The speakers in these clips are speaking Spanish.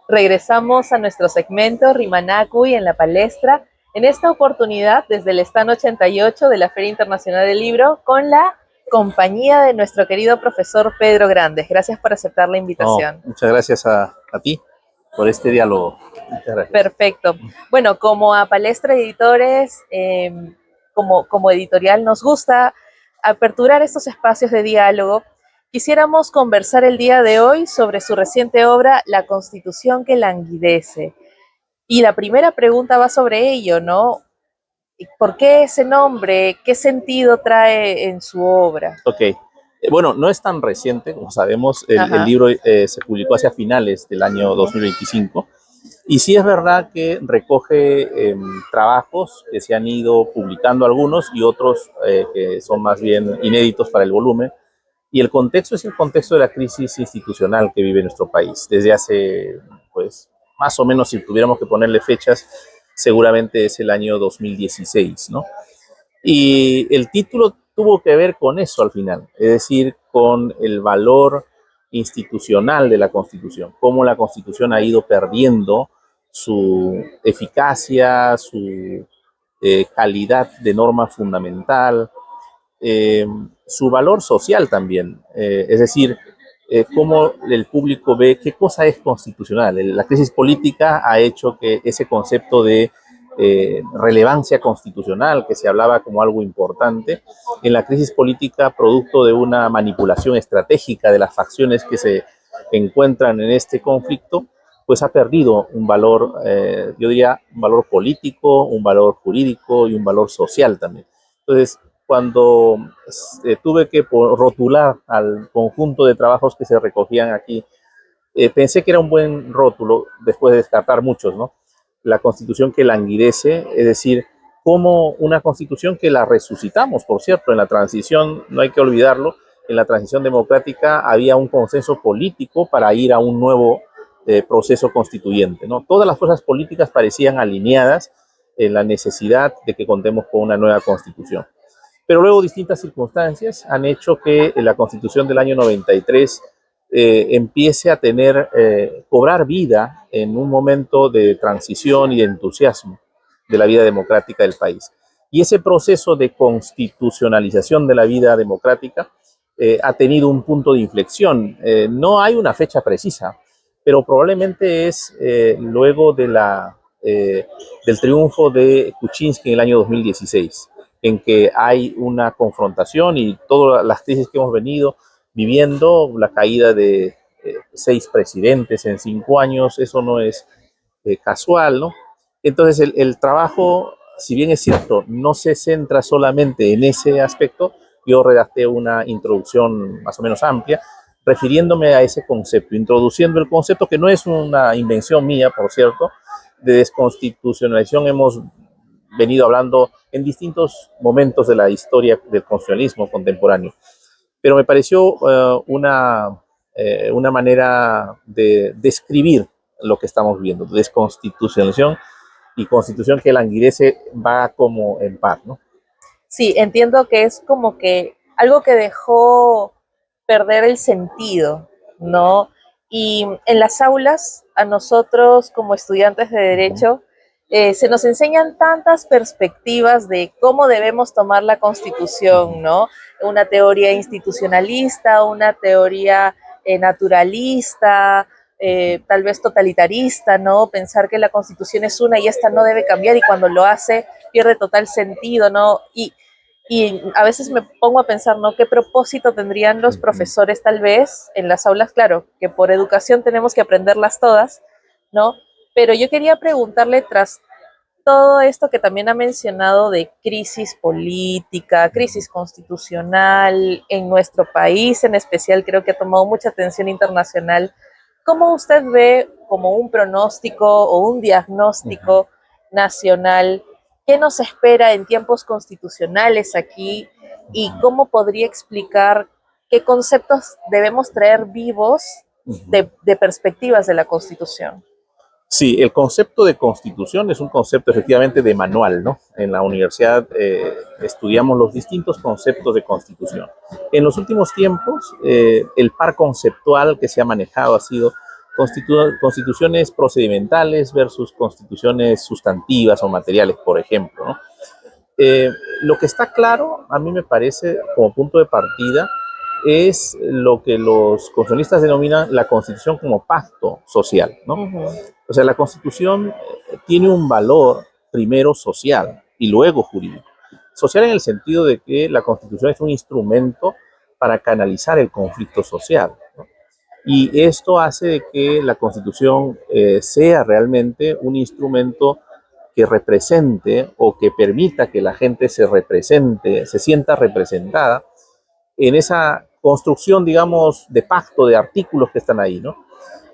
Regresamos a nuestro segmento Rimanacuy en la palestra, en esta oportunidad desde el stand 88 de la Feria Internacional del Libro con la compañía de nuestro querido profesor Pedro Grandes. Gracias por aceptar la No, invitación. muchas gracias a ti por este diálogo. Muchas gracias. Perfecto. Bueno, como a Palestra Editores, como editorial, nos gusta aperturar estos espacios de diálogo. Quisiéramos conversar el día de hoy sobre su reciente obra, La Constitución que languidece. Y la primera pregunta va sobre ello, ¿no? ¿Por qué ese nombre? ¿Qué sentido trae en su obra? Ok. Bueno, no es tan reciente, como sabemos, el Ajá. libro se publicó hacia finales del año 2025 y sí es verdad que recoge trabajos que se han ido publicando algunos y otros que son más bien inéditos para el volumen. Y el contexto es el contexto de la crisis institucional que vive nuestro país. Desde hace, pues, más o menos, si tuviéramos que ponerle fechas, seguramente es el año 2016, ¿no? Y el título tuvo que ver con eso al final, es decir, con el valor institucional de la Constitución, cómo la Constitución ha ido perdiendo su eficacia, su calidad de norma fundamental, eh, su valor social también, es decir, cómo el público ve qué cosa es constitucional. La crisis política ha hecho que ese concepto de relevancia constitucional, que se hablaba como algo importante, en la crisis política, producto de una manipulación estratégica de las facciones que se encuentran en este conflicto, pues ha perdido un valor, yo diría, un valor político, un valor jurídico y un valor social también. Entonces, cuando tuve que rotular al conjunto de trabajos que se recogían aquí, pensé que era un buen rótulo, después de descartar muchos, ¿no? La constitución que languidece, es decir, como una constitución que la resucitamos, por cierto, en la transición, no hay que olvidarlo, en la transición democrática había un consenso político para ir a un nuevo proceso constituyente, ¿no? Todas las fuerzas políticas parecían alineadas en la necesidad de que contemos con una nueva constitución. Pero luego distintas circunstancias han hecho que la Constitución del año 93 empiece a cobrar vida en un momento de transición y de entusiasmo de la vida democrática del país. Y ese proceso de constitucionalización de la vida democrática ha tenido un punto de inflexión. No hay una fecha precisa, pero probablemente es luego del triunfo de Kuczynski en el año 2016, en que hay una confrontación y todas las crisis que hemos venido viviendo, la caída de 6 presidentes en 5 años, eso no es casual, ¿no? Entonces el trabajo, si bien es cierto, no se centra solamente en ese aspecto, yo redacté una introducción más o menos amplia, refiriéndome a ese concepto, introduciendo el concepto que no es una invención mía, por cierto, de desconstitucionalización hemos venido hablando en distintos momentos de la historia del constitucionalismo contemporáneo. Pero me pareció una manera de describir lo que estamos viendo, desconstitucionalización y constitución que languidece va como en par, ¿no? Sí, entiendo que es como que algo que dejó perder el sentido, ¿no? Y en las aulas, a nosotros como estudiantes de Derecho, se nos enseñan tantas perspectivas de cómo debemos tomar la Constitución, ¿no? Una teoría institucionalista, una teoría naturalista, tal vez totalitarista, ¿no? Pensar que la Constitución es una y esta no debe cambiar y cuando lo hace pierde total sentido, ¿no? Y a veces me pongo a pensar, ¿no? ¿Qué propósito tendrían los profesores tal vez en las aulas? Claro, que por educación tenemos que aprenderlas todas, ¿no? Pero yo quería preguntarle, tras todo esto que también ha mencionado de crisis política, crisis constitucional en nuestro país, en especial creo que ha tomado mucha atención internacional, ¿cómo usted ve como un pronóstico o un diagnóstico nacional qué nos espera en tiempos constitucionales aquí y cómo podría explicar qué conceptos debemos traer vivos de perspectivas de la Constitución? Sí, el concepto de constitución es un concepto efectivamente de manual, ¿no? En la universidad estudiamos los distintos conceptos de constitución. En los últimos tiempos, el par conceptual que se ha manejado ha sido constituciones procedimentales versus constituciones sustantivas o materiales, por ejemplo, ¿no? Lo que está claro, a mí me parece, como punto de partida, es lo que los constitucionalistas denominan la Constitución como pacto social, ¿no? O sea, la Constitución tiene un valor primero social y luego jurídico. Social en el sentido de que la Constitución es un instrumento para canalizar el conflicto social, ¿no? Y esto hace de que la Constitución sea realmente un instrumento que represente o que permita que la gente se represente, se sienta representada en esa construcción, digamos, de pacto, de artículos que están ahí, ¿no?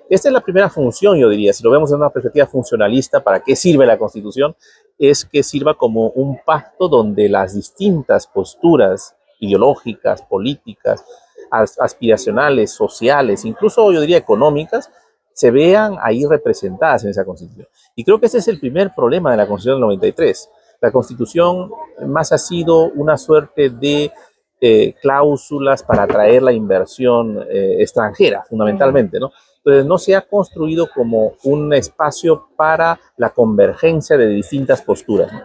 Esta es la primera función, yo diría, si lo vemos en una perspectiva funcionalista, ¿para qué sirve la Constitución? Es que sirva como un pacto donde las distintas posturas ideológicas, políticas, aspiracionales, sociales, incluso yo diría económicas, se vean ahí representadas en esa Constitución. Y creo que ese es el primer problema de la Constitución del 93. La Constitución más ha sido una suerte de cláusulas para atraer la inversión extranjera, fundamentalmente, ¿no? Entonces no se ha construido como un espacio para la convergencia de distintas posturas, ¿no?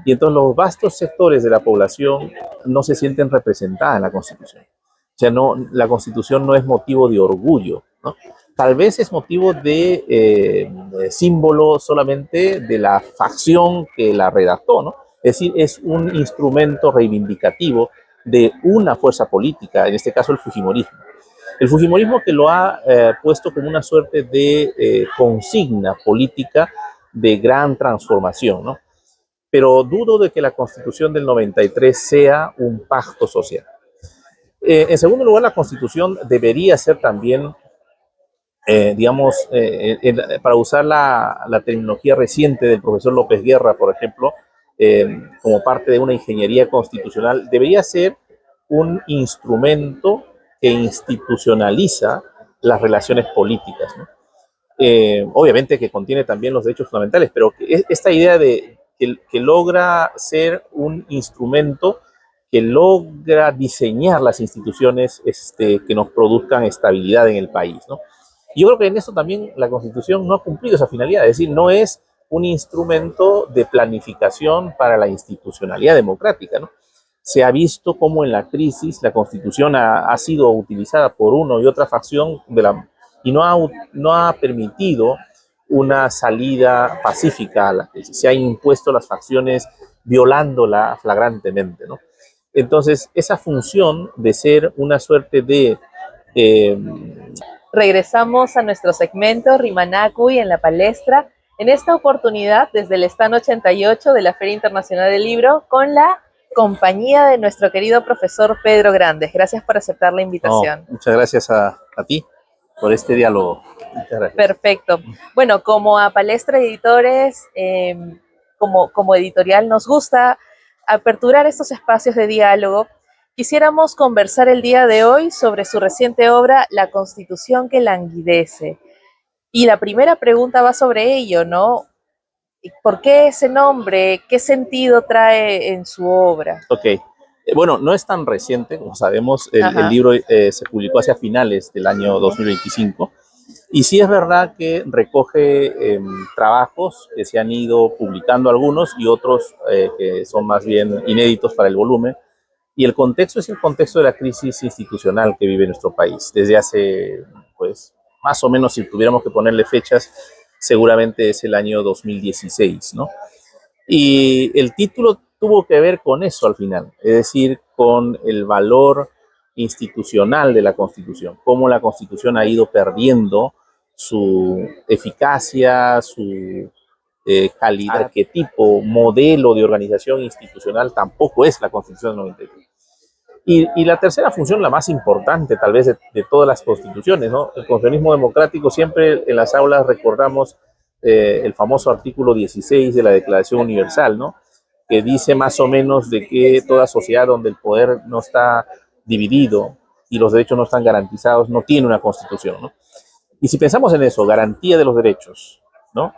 Y entonces los vastos sectores de la población no se sienten representadas en la Constitución. O sea, no, la Constitución no es motivo de orgullo, ¿no? Tal vez es motivo de símbolo solamente de la facción que la redactó, ¿no? Es decir, es un instrumento reivindicativo de una fuerza política, en este caso el fujimorismo. El fujimorismo que lo ha puesto como una suerte de consigna política de gran transformación, ¿no? Pero dudo de que la Constitución del 93 sea un pacto social. En segundo lugar, la Constitución debería ser también, digamos, para usar la terminología reciente del profesor López Guerra, por ejemplo, como parte de una ingeniería constitucional, debería ser un instrumento que institucionaliza las relaciones políticas, ¿no? Obviamente que contiene también los derechos fundamentales, pero que esta idea de que logra ser un instrumento que logra diseñar las instituciones que nos produzcan estabilidad en el país, ¿no? Yo creo que en eso también la Constitución no ha cumplido esa finalidad, es decir, no es un instrumento de planificación para la institucionalidad democrática, ¿no? Se ha visto cómo en la crisis la Constitución ha sido utilizada por uno y otra facción y no ha permitido una salida pacífica a la crisis. Se han impuesto las facciones violándola flagrantemente, ¿no? Entonces, esa función de ser una suerte de... Regresamos a nuestro segmento Rimanacuy en la palestra, en esta oportunidad desde el stand 88 de la Feria Internacional del Libro, con la compañía de nuestro querido profesor Pedro Grandes. Gracias por aceptar la invitación. Muchas gracias a ti por este diálogo. Muchas gracias. Perfecto. Bueno, como a Palestra Editores, como editorial, nos gusta aperturar estos espacios de diálogo. Quisiéramos conversar el día de hoy sobre su reciente obra, La Constitución que languidece. Y la primera pregunta va sobre ello, ¿no? ¿Por qué ese nombre? ¿Qué sentido trae en su obra? Ok. Bueno, no es tan reciente, como sabemos, el libro se publicó hacia finales del año 2025, y sí es verdad que recoge trabajos que se han ido publicando algunos y otros que son más bien inéditos para el volumen, y el contexto es el contexto de la crisis institucional que vive nuestro país desde hace, pues, más o menos, si tuviéramos que ponerle fechas, seguramente es el año 2016, ¿no? Y el título tuvo que ver con eso al final, es decir, con el valor institucional de la Constitución, cómo la Constitución ha ido perdiendo su eficacia, su calidad, arquetipo, modelo de organización institucional, tampoco es la Constitución del 93. Y la tercera función, la más importante tal vez de todas las constituciones, ¿no? El constitucionalismo democrático, siempre en las aulas recordamos el famoso artículo 16 de la Declaración Universal, ¿no? Que dice más o menos de que toda sociedad donde el poder no está dividido y los derechos no están garantizados no tiene una constitución, ¿no? Y si pensamos en eso, garantía de los derechos, ¿no?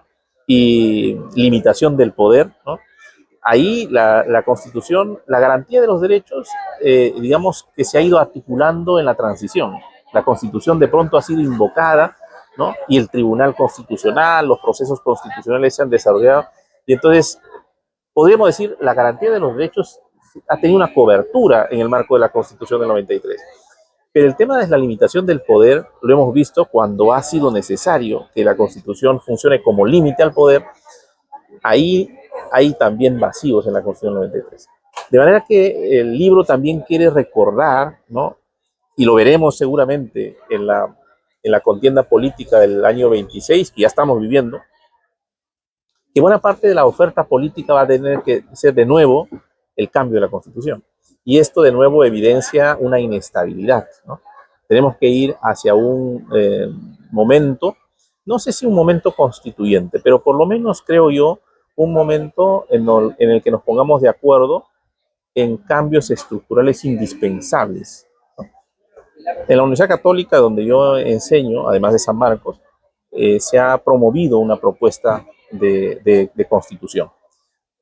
Y limitación del poder, ¿no? Ahí la Constitución, la garantía de los derechos, digamos que se ha ido articulando en la transición. La Constitución de pronto ha sido invocada ¿no? Y el Tribunal Constitucional, los procesos constitucionales se han desarrollado, y entonces podríamos decir la garantía de los derechos ha tenido una cobertura en el marco de la Constitución del 93. Pero el tema de la limitación del poder lo hemos visto cuando ha sido necesario que la Constitución funcione como límite al poder. Ahí hay también vacíos en la Constitución del 93. De manera que el libro también quiere recordar, ¿no? Y lo veremos seguramente en la contienda política del año 26, que ya estamos viviendo, que buena parte de la oferta política va a tener que ser de nuevo el cambio de la Constitución. Y esto de nuevo evidencia una inestabilidad, ¿no? Tenemos que ir hacia un momento, no sé si un momento constituyente, pero por lo menos creo yo un momento en el que nos pongamos de acuerdo en cambios estructurales indispensables. En la Universidad Católica, donde yo enseño, además de San Marcos, se ha promovido una propuesta de constitución.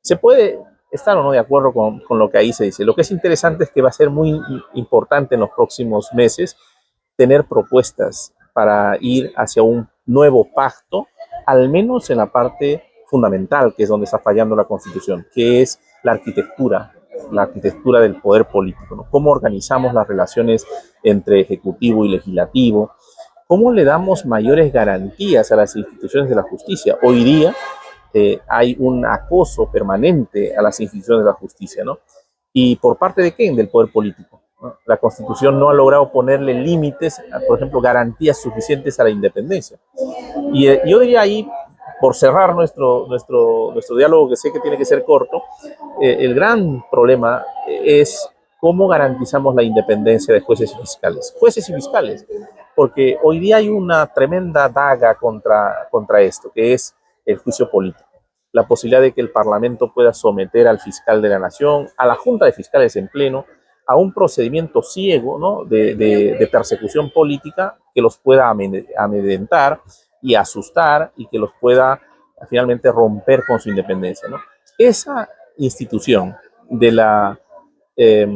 Se puede estar o no de acuerdo con lo que ahí se dice. Lo que es interesante es que va a ser muy importante en los próximos meses tener propuestas para ir hacia un nuevo pacto, al menos en la parte fundamental, que es donde está fallando la Constitución, que es la arquitectura del poder político, ¿no? Cómo organizamos las relaciones entre ejecutivo y legislativo, cómo le damos mayores garantías a las instituciones de la justicia. Hoy día hay un acoso permanente a las instituciones de la justicia, ¿no? ¿Y por parte de quién? Del poder político, ¿no? La Constitución no ha logrado ponerle límites, por ejemplo, garantías suficientes a la independencia. Y yo diría ahí, por cerrar nuestro diálogo, que sé que tiene que ser corto, el gran problema es cómo garantizamos la independencia de jueces y fiscales. Jueces y fiscales, porque hoy día hay una tremenda daga contra esto, que es el juicio político. La posibilidad de que el Parlamento pueda someter al fiscal de la Nación, a la Junta de Fiscales en pleno, a un procedimiento ciego, ¿no? de persecución política que los pueda amedrentar y asustar y que los pueda finalmente romper con su independencia, ¿no? Esa institución de eh,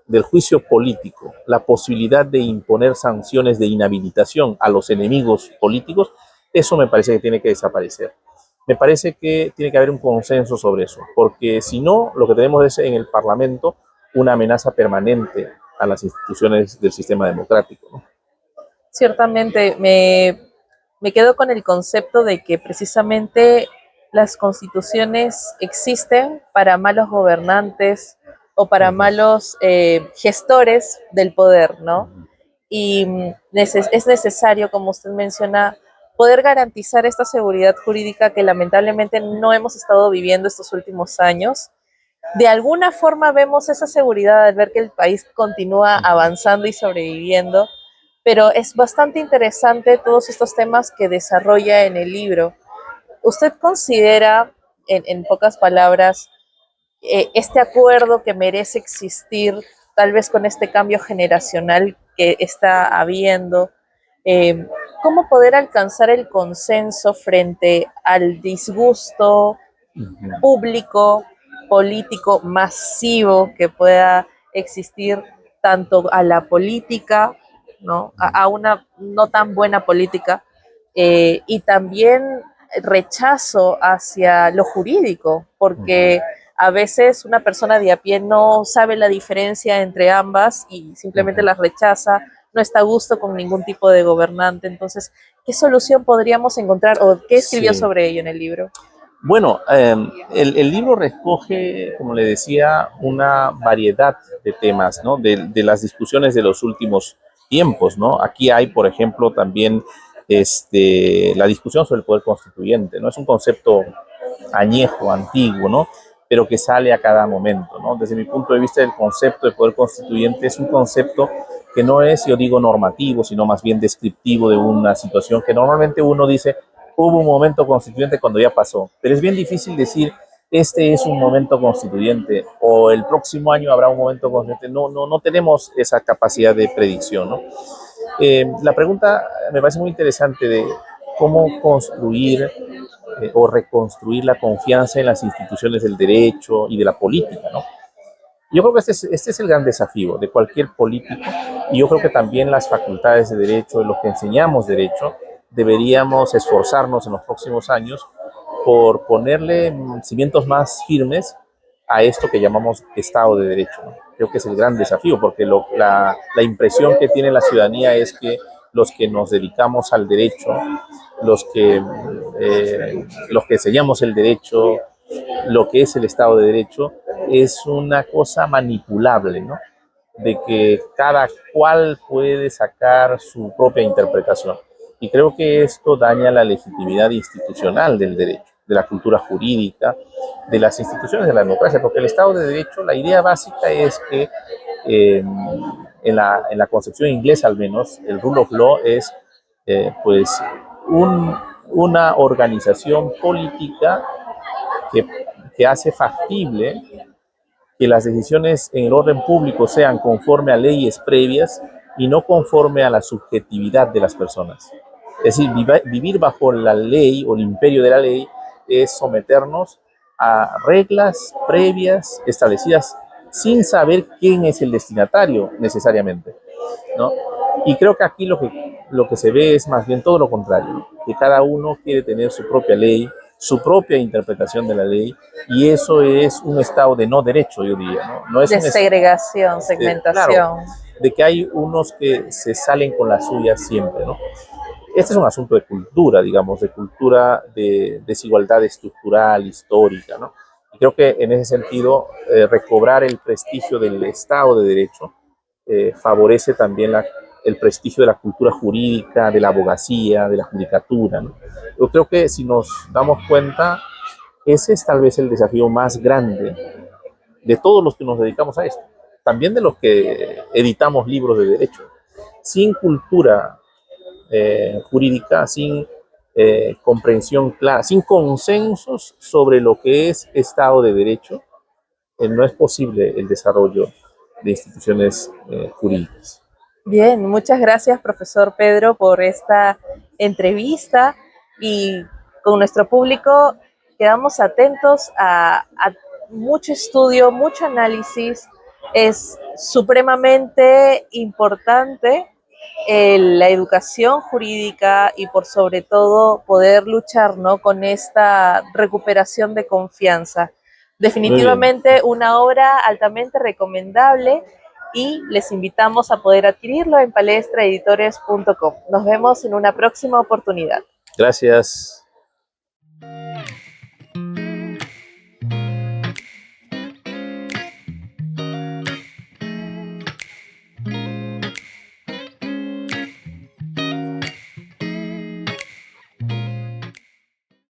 del juicio político, la posibilidad de imponer sanciones de inhabilitación a los enemigos políticos, eso me parece que tiene que desaparecer. Me parece que tiene que haber un consenso sobre eso, porque si no, lo que tenemos es en el Parlamento una amenaza permanente a las instituciones del sistema democrático, ¿no? Ciertamente, me quedo con el concepto de que precisamente las constituciones existen para malos gobernantes o para malos gestores del poder, ¿no? Y es necesario, como usted menciona, poder garantizar esta seguridad jurídica que lamentablemente no hemos estado viviendo estos últimos años. De alguna forma vemos esa seguridad al ver que el país continúa avanzando y sobreviviendo, pero es bastante interesante todos estos temas que desarrolla en el libro. ¿Usted considera, en pocas palabras, este acuerdo que merece existir, tal vez con este cambio generacional que está habiendo, eh, cómo poder alcanzar el consenso frente al disgusto público, político, masivo que pueda existir tanto a la política, ¿no? A una no tan buena política, y también rechazo hacia lo jurídico, porque a veces una persona de a pie no sabe la diferencia entre ambas y simplemente las rechaza, no está a gusto con ningún tipo de gobernante. Entonces, ¿qué solución podríamos encontrar o qué escribió Sí. sobre ello en el libro? Bueno, el libro recoge, como le decía, una variedad de temas, ¿no? De las discusiones de los últimos tiempos, ¿no? Aquí hay, por ejemplo, también la discusión sobre el poder constituyente, ¿no? Es un concepto añejo, antiguo, ¿no? Pero que sale a cada momento, ¿no? Desde mi punto de vista, el concepto de poder constituyente es un concepto que no es, yo digo, normativo, sino más bien descriptivo de una situación que normalmente uno dice, hubo un momento constituyente cuando ya pasó, pero es bien difícil decir, este es un momento constituyente o el próximo año habrá un momento constituyente. No tenemos esa capacidad de predicción, ¿no? La pregunta me parece muy interesante de cómo construir o reconstruir la confianza en las instituciones del derecho y de la política, ¿no? Yo creo que este es el gran desafío de cualquier político, y yo creo que también las facultades de derecho, los que enseñamos derecho, deberíamos esforzarnos en los próximos años por ponerle cimientos más firmes a esto que llamamos Estado de Derecho, ¿no? Creo que es el gran desafío, porque la impresión que tiene la ciudadanía es que los que nos dedicamos al derecho, los que enseñamos el derecho, lo que es el Estado de Derecho, es una cosa manipulable, ¿no? De que cada cual puede sacar su propia interpretación. Y creo que esto daña la legitimidad institucional del derecho, de la cultura jurídica, de las instituciones de la democracia, porque el Estado de Derecho, la idea básica es que en la concepción inglesa al menos, el rule of law es pues una organización política que, que hace factible que las decisiones en el orden público sean conforme a leyes previas y no conforme a la subjetividad de las personas. Es decir, vivir bajo la ley o el imperio de la ley es someternos a reglas previas establecidas sin saber quién es el destinatario necesariamente, ¿no? Y creo que aquí lo que se ve es más bien todo lo contrario, ¿no? Que cada uno quiere tener su propia ley, su propia interpretación de la ley, y eso es un estado de no derecho, yo diría, ¿no? No es De segregación, claro, segmentación. de que hay unos que se salen con la suya siempre, ¿no? Este es un asunto de cultura, digamos, de cultura de desigualdad estructural, histórica, ¿no? Y creo que en ese sentido, recobrar el prestigio del Estado de Derecho favorece también el prestigio de la cultura jurídica, de la abogacía, de la judicatura, ¿no? Yo creo que si nos damos cuenta, ese es tal vez el desafío más grande de todos los que nos dedicamos a esto, también de los que editamos libros de derecho. Sin cultura jurídica, sin comprensión clara, sin consensos sobre lo que es Estado de Derecho, no es posible el desarrollo de instituciones jurídicas. Bien, muchas gracias, profesor Pedro, por esta entrevista y con nuestro público quedamos atentos a mucho estudio, mucho análisis. Es supremamente importante la educación jurídica y por sobre todo poder luchar, ¿no?, con esta recuperación de confianza. Definitivamente una obra altamente recomendable y les invitamos a poder adquirirlo en palestraeditores.com. Nos vemos en una próxima oportunidad. Gracias.